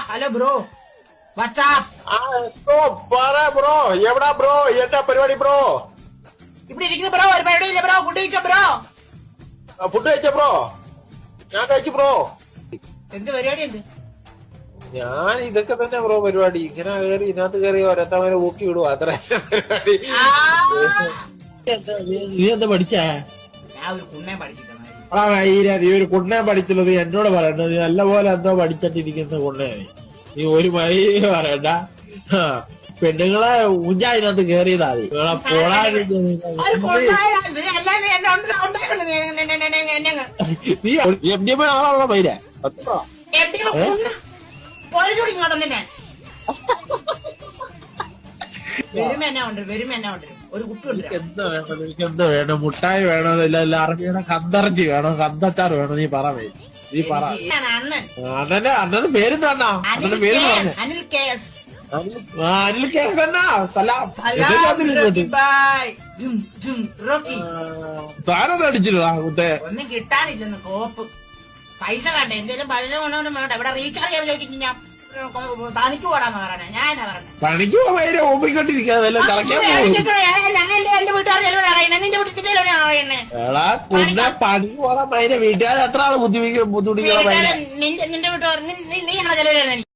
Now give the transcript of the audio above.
Hello bro WhatsApp bro എവിടാ bro എന്താ പരിപാടി ബ്രോ? ഇവിടെ ഇരിക്കുന്ന ബ്രോ ഒരു പരിപാടിയില്ല ബ്രോ. ഫുഡ് കഴിച്ചോ ബ്രോ? ഫുഡ് കഴിച്ച ബ്രോ? ഞാൻ കഴിച്ചു ബ്രോ. എന്ത് പരിപാടി? എന്ത് ഞാൻ ഇതൊക്കെ തന്നെ ബ്രോ പരിപാടി. ഇങ്ങനെ കയറി ഇതിനകത്ത് കയറി ഓരോരുത്തവരെ ഊക്കി വിടും അത്ര പരിപാടി. നീ എന്താ പഠിച്ചേ? ഞാൻ ഒരു കുണ്ണേ പഠിച്ചിട്ടാണ്. നീ ഒരു കുണ്ണേ പഠിച്ചുള്ളത് എന്നോട് പറയണ്ട. നീ നല്ല പോലെ എന്തോ പഠിച്ചിട്ടിരിക്കുന്ന കുണ്ണേ. നീ ഒരു മൈ പറയണ്ട. പെണ്ണുങ്ങളെ ഊഞ്ചാതിനകത്ത് കേറിയതാ നീ. നീ എം ഡി എം ആണോ മൈരെ? എന്താ വേണം? മുട്ടായി വേണോ? ഇല്ല അറബിയുടെ കന്തറച്ചി വേണോ? കന്തച്ചാർ വേണോ? നീ പറ. നീ പറ. അണ്ണന്റെ പേരെന്താ? അണ്ണന്റെ പേര് പറഞ്ഞു. അനിൽ കേസ് തന്നെ. സലാം. താനൊന്നും അടിച്ചില്ല കുത്തേ. ഒന്നും കിട്ടാനില്ലെന്ന് കോപ്പ്. പൈസ വേണ്ട, എന്തേലും പൈസ കൊണ്ടോന്നും വേണ്ട. ഇവിടെ റീചാർജ് ചെയ്യാൻ ചോദിച്ചു ഞാൻ തനിക്ക് പോടാന്ന് പറയണേ. ഞാനാ പറഞ്ഞത് പണിക്ക് പോകാൻ ഓപ്പിക്കൊണ്ടിരിക്കാതെ എന്റെ വീട്ടുകാർ ചെലവ് അറിയണേ. നിന്റെ വീട്ടിൽ അറിയണേ. പണി പോകാൻ വീട്ടുകാർ എത്ര ആള് ബുദ്ധിമുട്ടിക്കണം? നിന്റെ വീട്ടുകാർ നീയാണോ ചെലവ്?